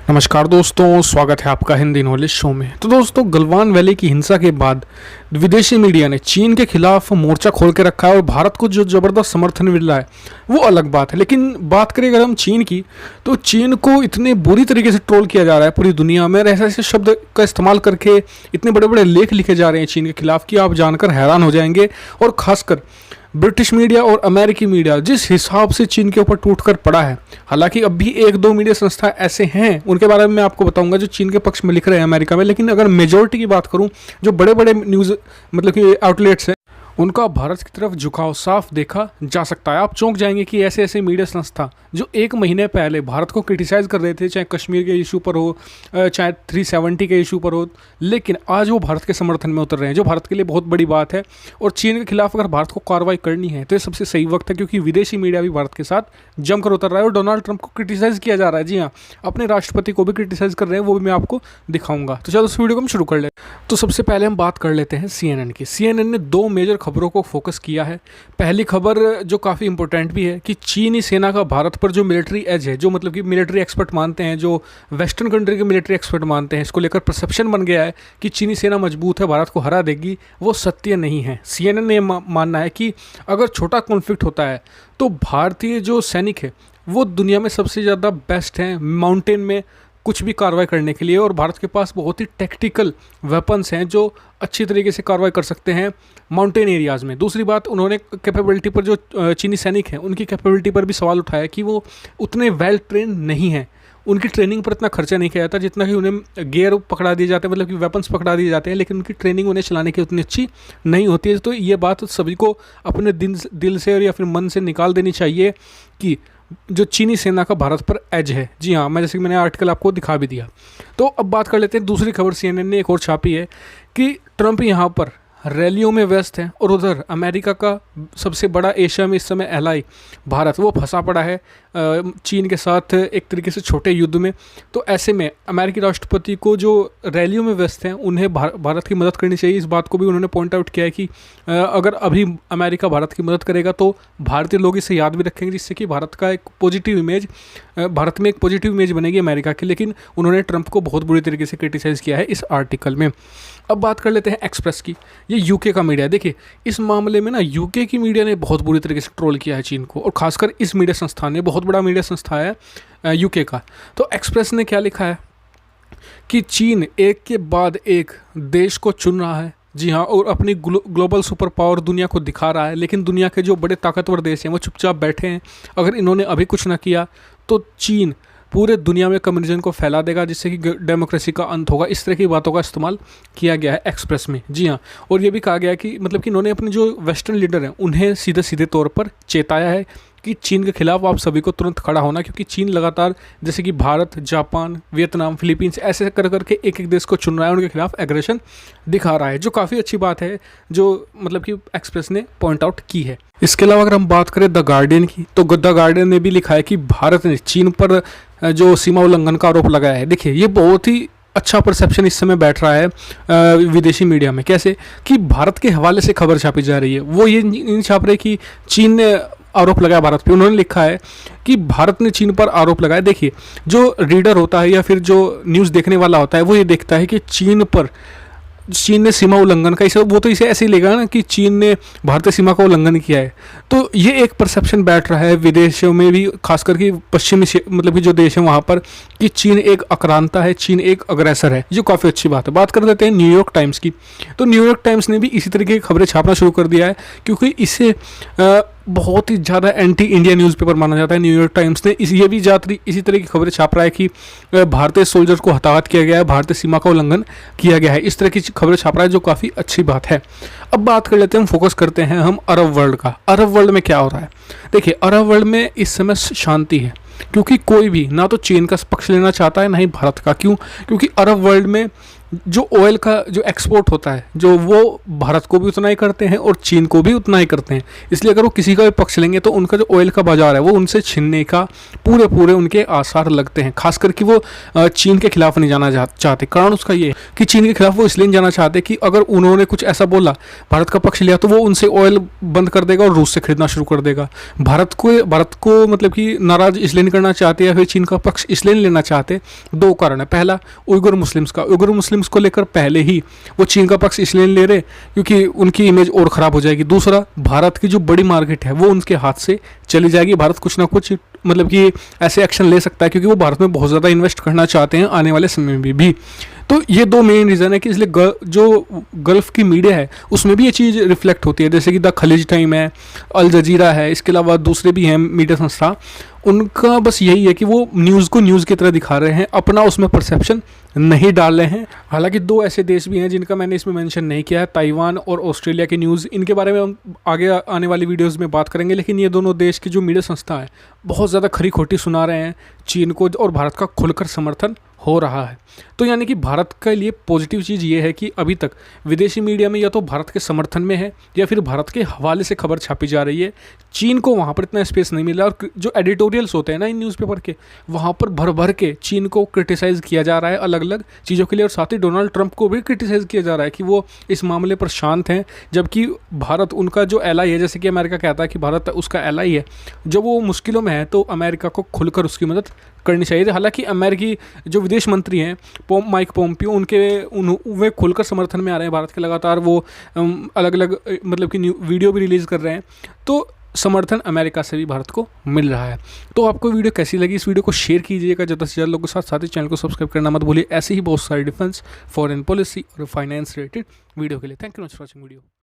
नमस्कार दोस्तों, स्वागत है आपका हिंदी नॉलेज शो में। तो दोस्तों, गलवान वैली की हिंसा के बाद विदेशी मीडिया ने चीन के खिलाफ मोर्चा खोल के रखा है और भारत को जो ज़बरदस्त समर्थन मिल रहा है वो अलग बात है। लेकिन बात करें अगर हम चीन की, तो चीन को इतने बुरी तरीके से ट्रोल किया जा रहा है पूरी दुनिया में, ऐसे ऐसे शब्द का इस्तेमाल करके इतने बड़े बड़े लेख लिखे जा रहे हैं चीन के खिलाफ कि आप जानकर हैरान हो जाएंगे। और ख़ासकर ब्रिटिश मीडिया और अमेरिकी मीडिया जिस हिसाब से चीन के ऊपर टूट कर पड़ा है, हालांकि अब भी एक दो मीडिया संस्था ऐसे हैं, उनके बारे में मैं आपको बताऊंगा जो चीन के पक्ष में लिख रहे हैं अमेरिका में। लेकिन अगर मेजोरिटी की बात करूं, जो बड़े बड़े न्यूज़ मतलब कि आउटलेट्स हैं, उनका भारत की तरफ झुकाव साफ देखा जा सकता है। आप चौंक जाएंगे कि ऐसे ऐसे मीडिया संस्था जो एक महीने पहले भारत को क्रिटिसाइज़ कर रहे थे, चाहे कश्मीर के इशू पर हो, चाहे 370 के इशू पर हो, लेकिन आज वो भारत के समर्थन में उतर रहे हैं, जो भारत के लिए बहुत बड़ी बात है। और चीन के खिलाफ अगर भारत को कार्रवाई करनी है तो ये सबसे सही वक्त है, क्योंकि विदेशी मीडिया भी भारत के साथ जमकर उतर रहा है और डोनाल्ड ट्रंप को क्रिटिसाइज़ किया जा रहा है। जी हाँ, अपने राष्ट्रपति को भी क्रिटिसाइज़ कर रहे हैं, वो भी मैं आपको दिखाऊंगा। तो चलो उस वीडियो को हम शुरू कर लेते हैं। तो सबसे पहले हम बात कर लेते हैं CNN की। CNN ने दो मेजर खबरों को फोकस किया है। पहली खबर जो काफ़ी इंपॉर्टेंट भी है कि चीनी सेना का भारत पर जो मिलिट्री एज है, जो मतलब कि मिलिट्री एक्सपर्ट मानते हैं, जो वेस्टर्न कंट्री के मिलिट्री एक्सपर्ट मानते हैं, इसको लेकर परसेप्शन बन गया है कि चीनी सेना मजबूत है, भारत को हरा देगी, वो सत्य नहीं है। CNN ने मानना है कि अगर छोटा कॉन्फ्लिक्ट होता है तो भारतीय जो सैनिक है वो दुनिया में सबसे ज़्यादा बेस्ट हैं माउंटेन में कुछ भी कार्रवाई करने के लिए, और भारत के पास बहुत ही टेक्टिकल वेपन्स हैं जो अच्छी तरीके से कार्रवाई कर सकते हैं माउंटेन एरियाज़ में। दूसरी बात, उन्होंने कैपेबिलिटी पर, जो चीनी सैनिक हैं उनकी कैपेबिलिटी पर भी सवाल उठाया कि वो उतने वेल ट्रेन नहीं हैं, उनकी ट्रेनिंग पर इतना खर्चा नहीं किया जाता जितना कि उन्हें गियर पकड़ा दिए जाते हैं, मतलब कि वेपन्स पकड़ा दिए जाते हैं, लेकिन उनकी ट्रेनिंग उन्हें चलाने की उतनी अच्छी नहीं होती है। तो ये बात सभी को अपने दिल से और या फिर मन से निकाल देनी चाहिए कि जो चीनी सेना का भारत पर एज है। जी हाँ, मैं जैसे कि मैंने आर्टिकल आपको दिखा भी दिया। तो अब बात कर लेते हैं दूसरी खबर। CNN ने एक और छापी है कि ट्रंप यहाँ पर रैलियों में व्यस्त हैं और उधर अमेरिका का सबसे बड़ा एशिया में इस समय एलाई भारत, वो फंसा पड़ा है चीन के साथ एक तरीके से छोटे युद्ध में। तो ऐसे में अमेरिकी राष्ट्रपति को, जो रैलियों में व्यस्त हैं, उन्हें भारत की मदद करनी चाहिए। इस बात को भी उन्होंने पॉइंट आउट किया है कि अगर अभी अमेरिका भारत की मदद करेगा तो भारतीय लोग इसे याद भी रखेंगे, जिससे कि भारत का एक पॉजिटिव इमेज, भारत में एक पॉजिटिव इमेज बनेगी अमेरिका की। लेकिन उन्होंने ट्रंप को बहुत बुरी तरीके से क्रिटिसाइज़ किया है इस आर्टिकल में। अब बात कर लेते हैं एक्सप्रेस की। ये यूके का मीडिया। देखिए, इस मामले में ना यूके की मीडिया ने बहुत बुरी तरीके से ट्रोल किया है चीन को, और खासकर इस मीडिया संस्थान ने, बहुत बड़ा मीडिया संस्था है यूके का। तो एक्सप्रेस ने क्या लिखा है कि चीन एक के बाद एक देश को चुन रहा है। जी हाँ, और अपनी ग्लोबल सुपर पावर दुनिया को दिखा रहा है, लेकिन दुनिया के जो बड़े ताकतवर देश हैं वो चुपचाप बैठे हैं। अगर इन्होंने अभी कुछ ना किया तो चीन पूरे दुनिया में कम्युनिज्म को फैला देगा, जिससे कि डेमोक्रेसी का अंत होगा। इस तरह की बातों का इस्तेमाल किया गया है एक्सप्रेस में। जी हाँ, और ये भी कहा गया है कि मतलब कि इन्होंने अपने जो वेस्टर्न लीडर हैं उन्हें सीधे सीधे तौर पर चेताया है कि चीन के खिलाफ आप सभी को तुरंत खड़ा होना, क्योंकि चीन लगातार जैसे कि भारत, जापान, वियतनाम, फिलीपींस ऐसे कर करके एक एक देश को चुन रहा है, उनके खिलाफ एग्रेशन दिखा रहा है, जो काफ़ी अच्छी बात है, जो मतलब कि एक्सप्रेस ने पॉइंट आउट की है। इसके अलावा अगर हम बात करें द गार्डियन की, तो द गार्डियन ने भी लिखा है कि भारत ने चीन पर जो सीमा उल्लंघन का आरोप लगाया है। देखिए, ये बहुत ही अच्छा परसेप्शन इस समय बैठ रहा है विदेशी मीडिया में। कैसे कि भारत के हवाले से खबर छापी जा रही है, वो ये नहीं छाप रहे कि चीन ने आरोप लगाया भारत पे। उन्होंने लिखा है कि भारत ने चीन पर आरोप लगाया। देखिए, जो रीडर होता है या फिर जो न्यूज़ देखने वाला होता है वो ये देखता है कि चीन ने सीमा उल्लंघन का, इसे वो तो इसे ऐसे ही लेगा ना कि चीन ने भारतीय सीमा का उल्लंघन किया है। तो ये एक परसेप्शन बैठ रहा है विदेशों में भी, खासकर कि पश्चिमी मतलब कि जो देश है वहाँ पर, कि चीन एक आक्रांता है, चीन एक अग्रेसर है, जो काफ़ी अच्छी बात है। बात कर देते हैं न्यूयॉर्क टाइम्स की। तो न्यूयॉर्क टाइम्स ने भी इसी तरीके की खबरें छापना शुरू कर दिया है, क्योंकि इसे बहुत ही ज़्यादा एंटी इंडिया न्यूज़पेपर माना जाता है। न्यूयॉर्क टाइम्स ने ये भी इसी तरह की खबरें छाप रहा है कि भारतीय सोल्जर को हताहत किया गया है, भारतीय सीमा का उल्लंघन किया गया है। इस तरह की खबरें छाप रहा है, जो काफ़ी अच्छी बात है। अब बात कर लेते हैं, हम फोकस करते हैं हम अरब वर्ल्ड का। अरब वर्ल्ड में क्या हो रहा है? देखिए, अरब वर्ल्ड में इस समय शांति है, क्योंकि कोई भी ना तो चीन का पक्ष लेना चाहता है ना ही भारत का। क्यों? क्योंकि अरब वर्ल्ड में जो ऑयल का जो एक्सपोर्ट होता है जो वो भारत को भी उतना ही करते हैं और चीन को भी उतना ही करते हैं। इसलिए अगर वो किसी का भी पक्ष लेंगे तो उनका जो ऑयल का बाजार है वो उनसे छीनने का पूरे पूरे उनके आसार लगते हैं। खास करके वो चीन के खिलाफ नहीं जाना चाहते। कारण उसका ये है कि चीन के खिलाफ वो इसलिए नहीं जाना चाहते कि अगर उन्होंने कुछ ऐसा बोला, भारत का पक्ष लिया, तो वो उनसे ऑयल बंद कर देगा और रूस से खरीदना शुरू कर देगा। भारत को मतलब कि नाराज इसलिए नहीं करना चाहते या फिर चीन का पक्ष इसलिए नहीं लेना चाहते। दो कारण है। पहला, उइगर मुस्लिम्स को लेकर पहले ही वो चीन का पक्ष इसलिए नहीं ले रहे क्योंकि उनकी इमेज और ख़राब हो जाएगी। दूसरा, भारत की जो बड़ी मार्केट है वो उनके हाथ से चली जाएगी। भारत कुछ ना कुछ मतलब कि ऐसे एक्शन ले सकता है क्योंकि वो भारत में बहुत ज़्यादा इन्वेस्ट करना चाहते हैं आने वाले समय में भी। तो ये दो मेन रीज़न है कि इसलिए जो गल्फ़ की मीडिया है उसमें भी ये चीज़ रिफ्लेक्ट होती है। जैसे कि द खलीज टाइम है, अल जजीरा है, इसके अलावा दूसरे भी हैं मीडिया संस्था। उनका बस यही है कि वो न्यूज़ को न्यूज़ की तरह दिखा रहे हैं, अपना उसमें परसेप्शन नहीं डाल रहे हैं। हालांकि दो ऐसे देश भी हैं जिनका मैंने इसमें मेंशन नहीं किया है, ताइवान और ऑस्ट्रेलिया की न्यूज़। इनके बारे में हम आगे आने वाली वीडियोज़ में बात करेंगे। लेकिन ये दोनों देश की जो मीडिया संस्था है बहुत ज़्यादा खरी खोटी सुना रहे हैं चीन को और भारत का खुलकर समर्थन हो रहा है। तो यानी कि भारत के लिए पॉजिटिव चीज़ ये है कि अभी तक विदेशी मीडिया में या तो भारत के समर्थन में है या फिर भारत के हवाले से खबर छापी जा रही है। चीन को वहाँ पर इतना स्पेस नहीं मिला और जो एडिटोरियल्स होते हैं ना इन न्यूज़पेपर के, वहाँ पर भर भर के चीन को क्रिटिसाइज़ किया जा रहा है अलग अलग चीज़ों के लिए। और साथ ही डोनाल्ड ट्रंप को भी क्रिटिसाइज़ किया जा रहा है कि वो इस मामले पर शांत हैं, जबकि भारत उनका जो एलाई है। जैसे कि अमेरिका कहता है कि भारत उसका एलाई है, जब वो मुश्किलों में है तो अमेरिका को खुलकर उसकी मदद करनी चाहिए। हालांकि अमेरिकी जो विदेश मंत्री हैं माइक पोम्पियो, वे खुलकर समर्थन में आ रहे हैं भारत के। लगातार वो अलग अलग मतलब कि वीडियो भी रिलीज़ कर रहे हैं। तो समर्थन अमेरिका से भी भारत को मिल रहा है। तो आपको वीडियो कैसी लगी? इस वीडियो को शेयर कीजिएगा ज़्यादा से ज़्यादा लोगों के साथ ही चैनल को सब्सक्राइब करना मत भूलिए। ऐसे ही बहुत सारी डिफेंस, फॉरेन पॉलिसी और फाइनेंस रिलेटेड वीडियो के लिए। Thank you much for watching video.